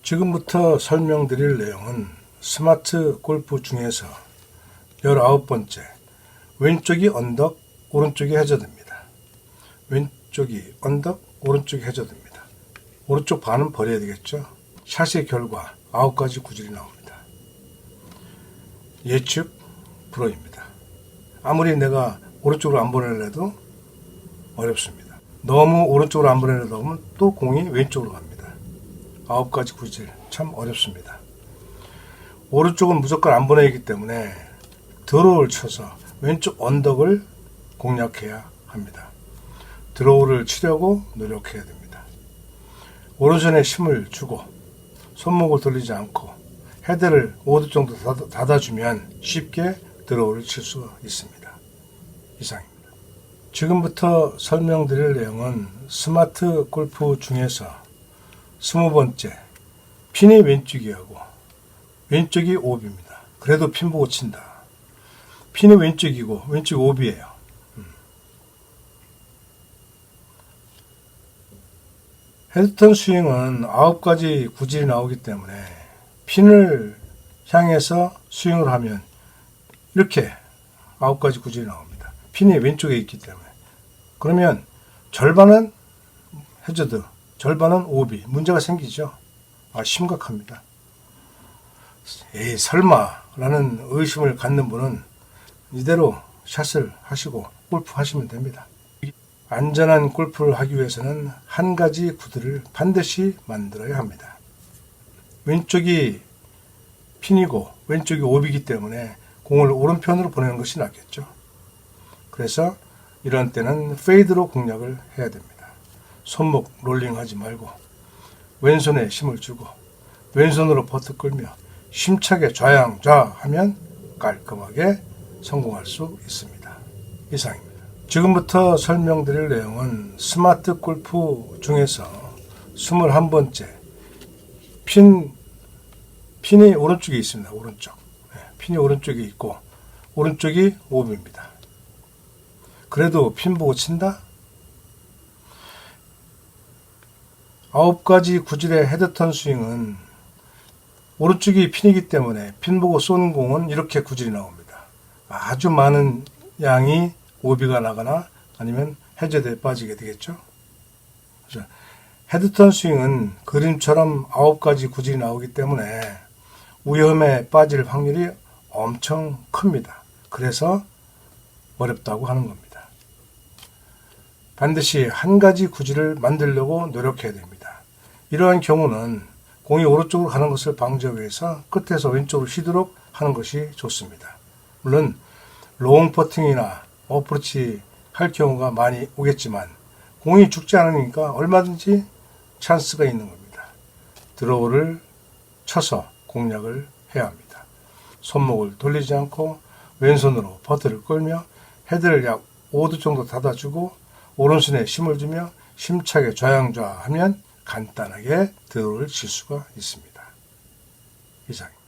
지금부터 설명드릴 내용은 스마트 골프 중에서 19번째, 왼쪽이 언덕, 오른쪽이 해저드입니다. 왼쪽이 언덕, 오른쪽이 해저드입니다. 오른쪽 반은 버려야 되겠죠. 샷의 결과 9가지 구질이 나옵니다. 예측 불허입니다. 아무리 내가 오른쪽으로 안 보내려 해도 어렵습니다. 너무 오른쪽으로 안 보내려다 보면 또 공이 왼쪽으로 갑니다. 9가지 구질 참 어렵습니다. 오른쪽은 무조건 안 보내기 때문에 드로우를 쳐서 왼쪽 언덕을 공략해야 합니다. 드로우를 치려고 노력해야 됩니다. 오른손에 힘을 주고 손목을 돌리지 않고 헤드를 5도 정도 닫아주면 쉽게 드로우를 칠 수가 있습니다. 이상입니다. 지금부터 설명드릴 내용은 스마트 골프 중에서 20번째, 핀이 왼쪽이하고 왼쪽이 오비입니다. 그래도 핀 보고 친다. 핀이 왼쪽이고 왼쪽이 오비예요. 헤드턴 스윙은 9가지 구질이 나오기 때문에 핀을 향해서 스윙을 하면 이렇게 9가지 구질이 나옵니다. 핀이 왼쪽에 있기 때문에. 그러면 절반은 해저드, 절반은 오비. 문제가 생기죠. 심각합니다. 에이 설마 라는 의심을 갖는 분은 이대로 샷을 하시고 골프 하시면 됩니다. 안전한 골프를 하기 위해서는 한 가지 구들을 반드시 만들어야 합니다. 왼쪽이 핀이고 왼쪽이 오비이기 때문에 공을 오른편으로 보내는 것이 낫겠죠. 그래서 이런 때는 페이드로 공략을 해야 됩니다. 손목 롤링하지 말고 왼손에 힘을 주고 왼손으로 버트 끌며 힘차게 좌양좌하면 깔끔하게 성공할 수 있습니다. 이상입니다. 지금부터 설명드릴 내용은 스마트 골프 중에서 21번째, 핀이 오른쪽에 있습니다. 오른쪽. 핀이 오른쪽에 있고 오른쪽이 오비입니다. 그래도 핀 보고 친다? 9가지 구질의 헤드턴 스윙은 오른쪽이 핀이기 때문에 핀 보고 쏘는 공은 이렇게 구질이 나옵니다. 아주 많은 양이 오비가 나거나 아니면 해저드에 빠지게 되겠죠. 그래서 헤드턴 스윙은 그림처럼 9가지 구질이 나오기 때문에 위험에 빠질 확률이 엄청 큽니다. 그래서 어렵다고 하는 겁니다. 반드시 한 가지 구질을 만들려고 노력해야 됩니다. 이러한 경우는 공이 오른쪽으로 가는 것을 방지하기 위해서 끝에서 왼쪽으로 휘도록 하는 것이 좋습니다. 물론 롱 퍼팅이나 어프로치 할 경우가 많이 오겠지만 공이 죽지 않으니까 얼마든지 찬스가 있는 겁니다. 드로우를 쳐서 공략을 해야 합니다. 손목을 돌리지 않고 왼손으로 버트를 끌며 헤드를 약 5도 정도 닫아주고 오른손에 힘을 주며 힘차게 좌양좌하면 간단하게 드로우를 칠 수가 있습니다. 이상입니다.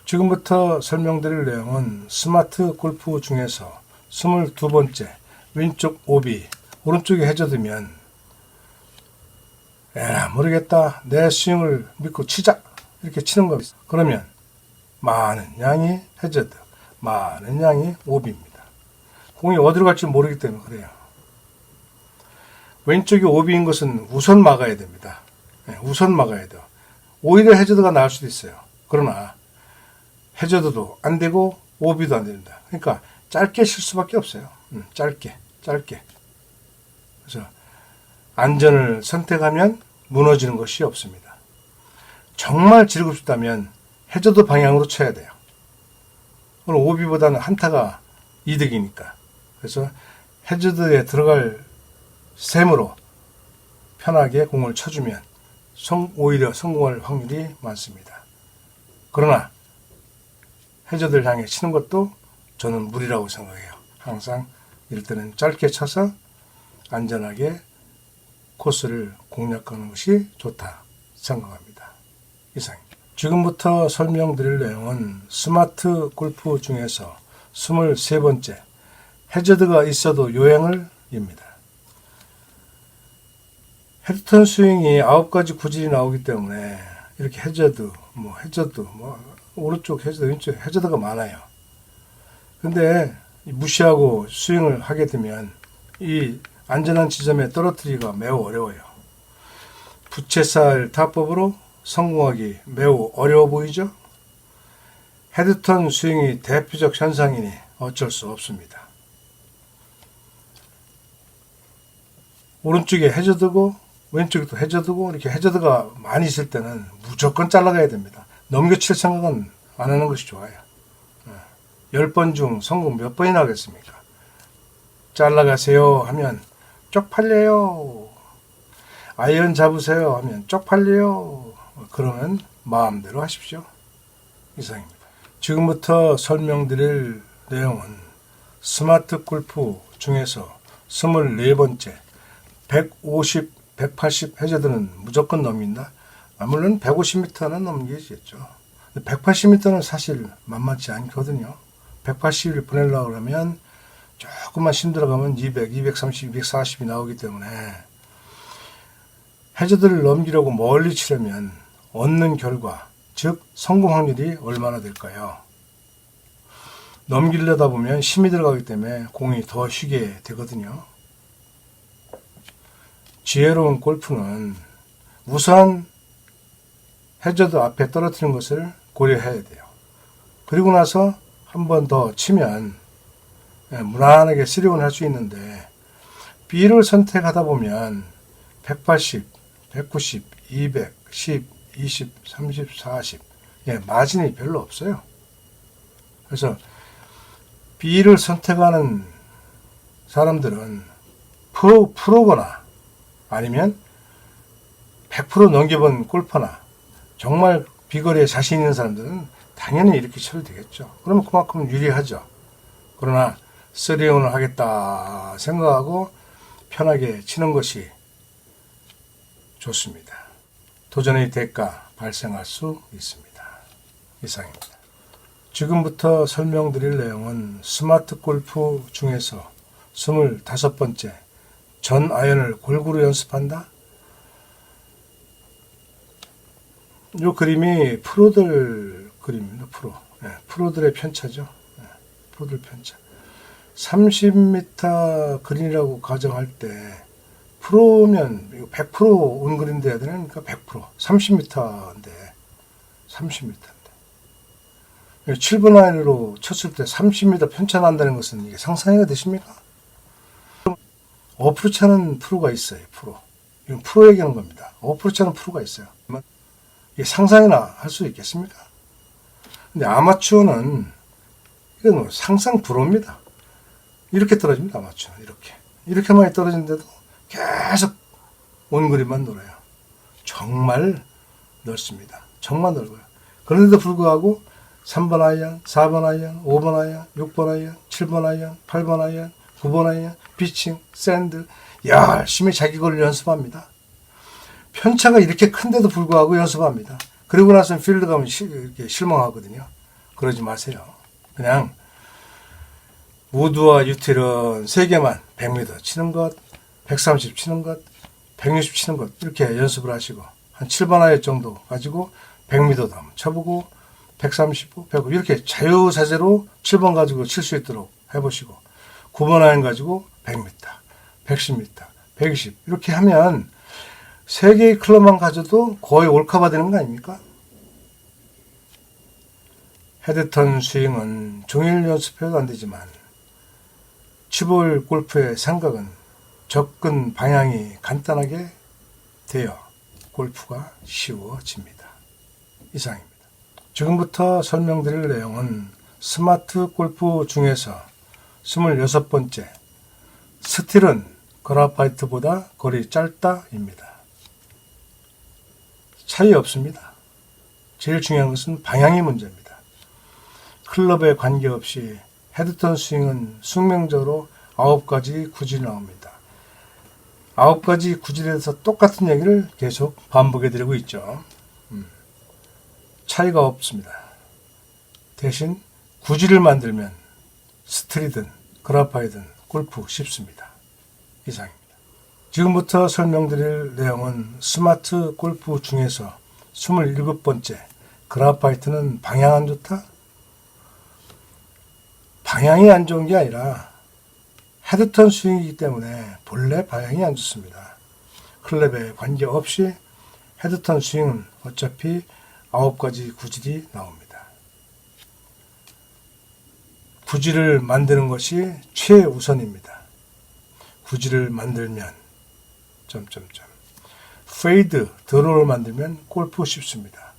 지금부터 설명드릴 내용은 스마트 골프 중에서 22번째, 왼쪽 오비, 오른쪽이 해저드면 에라 모르겠다, 내 스윙을 믿고 치자 이렇게 치는 겁니다. 그러면 많은 양이 해저드, 많은 양이 오비입니다. 공이 어디로 갈지 모르기 때문에 그래요. 왼쪽이 오비인 것은 우선 막아야 됩니다. 우선 막아야 돼요. 오히려 해저드가 나을 수도 있어요. 그러나 해저드도 안 되고 오비도 안 됩니다. 그러니까 짧게 칠 수밖에 없어요. 짧게. 그래서 안전을 선택하면 무너지는 것이 없습니다. 정말 즐겁다면 해저드 방향으로 쳐야 돼요. 오늘 오비보다는 한타가 이득이니까. 그래서 해저드에 들어갈 셈으로 편하게 공을 쳐주면 오히려 성공할 확률이 많습니다. 그러나 해저드를 향해 치는 것도 저는 무리라고 생각해요. 항상 이럴 때는 짧게 쳐서 안전하게 코스를 공략하는 것이 좋다 생각합니다. 이상입니다. 지금부터 설명드릴 내용은 스마트 골프 중에서 23번째, 해저드가 있어도 요행을 입니다. 헤드턴 스윙이 9가지 구질이 나오기 때문에 이렇게 해저드, 오른쪽 해저드, 왼쪽 해저드가 많아요. 근데 무시하고 스윙을 하게 되면 이 안전한 지점에 떨어뜨리기가 매우 어려워요. 부채살 타법으로 성공하기 매우 어려워 보이죠? 헤드턴 스윙이 대표적 현상이니 어쩔 수 없습니다. 오른쪽에 해저드고 왼쪽에 또 해저드고 이렇게 해저드가 많이 있을 때는 무조건 잘라가야 됩니다. 넘겨칠 생각은 안 하는 것이 좋아요. 10번 중 성공 몇 번이나 하겠습니까? 잘라가세요 하면 쪽팔려요. 아이언 잡으세요 하면 쪽팔려요. 그러면 마음대로 하십시오. 이상입니다. 지금부터 설명드릴 내용은 스마트 골프 중에서 24번째 150, 180 해저드는 무조건 넘긴다. 물론 150m는 넘기겠죠. 180m는 사실 만만치 않거든요. 180을 보내려고 그러면 조금만 힘들어가면 200, 230, 240이 나오기 때문에 해저드를 넘기려고 멀리 치려면 얻는 결과, 즉 성공 확률이 얼마나 될까요? 넘기려다 보면 힘이 들어가기 때문에 공이 더 휘게 되거든요. 지혜로운 골프는 우선 해저드 앞에 떨어뜨리는 것을 고려해야 돼요. 그리고 나서 한 번 더 치면 무난하게 쓰리온 할 수 있는데 B를 선택하다 보면 180, 190, 200, 10, 20, 30, 40 마진이 별로 없어요. 그래서 B를 선택하는 사람들은 프로거나 아니면 100% 넘겨본 골퍼나 정말 비거리에 자신 있는 사람들은 당연히 이렇게 쳐도 되겠죠. 그러면 그만큼 유리하죠. 그러나 쓰리온을 하겠다 생각하고 편하게 치는 것이 좋습니다. 도전의 대가 발생할 수 있습니다. 이상입니다. 지금부터 설명드릴 내용은 스마트 골프 중에서 25번째 전 아이언을 골고루 연습한다. 이 그림이 프로들 그림입니다. 프로들의 편차죠. 프로들 편차. 30m 그린이라고 가정할 때 프로면 100% 온그린 돼야 되는 그러니까 100% 30m인데 7번 아이언으로 쳤을 때 30m 편차 난다는 것은 이게 상상이 되십니까? 어프로치 하는 프로가 있어요. 이건 프로 얘기하는 겁니다. 어프로치 하는 프로가 있어요. 이게 상상이나 할 수 있겠습니까? 근데 아마추어는 이건 상상 불허입니다. 이렇게 떨어집니다. 아마추어는 이렇게 많이 떨어지는데도 계속 온그린만 놀아요. 정말 넓습니다. 정말 넓어요. 그런데도 불구하고 3번 아이언, 4번 아이언, 5번 아이언, 6번 아이언, 7번 아이언, 8번 아이언, 9번 아이언, 피칭, 샌드 열심히 자기 거리를 연습합니다. 편차가 이렇게 큰데도 불구하고 연습합니다. 그리고 나서 필드 가면 이렇게 실망하거든요. 그러지 마세요. 그냥 우드와 유틸은 3개만 100m 치는 것, 130 치는 것, 160 치는 것 이렇게 연습을 하시고 한 7번 아이언 정도 가지고 100m도 한번 쳐보고 135, 105 이렇게 자유자재로 7번 가지고 칠 수 있도록 해보시고 9번 아이언 가지고 100m, 110m, 120 이렇게 하면 3개의 클럽만 가져도 거의 올카바 되는 거 아닙니까? 헤드턴 스윙은 종일 연습해도 안 되지만 치볼 골프의 생각은 접근 방향이 간단하게 되어 골프가 쉬워집니다. 이상입니다. 지금부터 설명드릴 내용은 스마트 골프 중에서 26번째 스틸은 그라파이트보다 거리 짧다입니다. 차이 없습니다. 제일 중요한 것은 방향이 문제입니다. 클럽에 관계없이 헤드턴 스윙은 숙명적으로 9가지 구질이 나옵니다. 9가지 구질에 대해서 똑같은 얘기를 계속 반복해드리고 있죠. 차이가 없습니다. 대신 구질을 만들면 스틸이든 그라파이든 골프 쉽습니다. 이상입니다. 지금부터 설명드릴 내용은 스마트 골프 중에서 27번째, 그라파이트는 방향 안 좋다? 방향이 안 좋은 게 아니라 헤드턴 스윙이기 때문에 본래 방향이 안 좋습니다. 클럽에 관계없이 헤드턴 스윙은 어차피 9가지 구질이 나옵니다. 구질을 만드는 것이 최우선입니다. 구질을 만들면 페이드, 드로우를 만들면 골프 쉽습니다.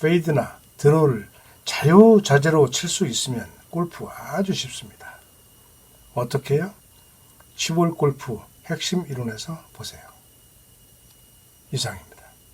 페이드나 드로우를 자유자재로 칠 수 있으면 골프 아주 쉽습니다. 어떻게 해요? 10월 골프 핵심 이론에서 보세요. 이상입니다.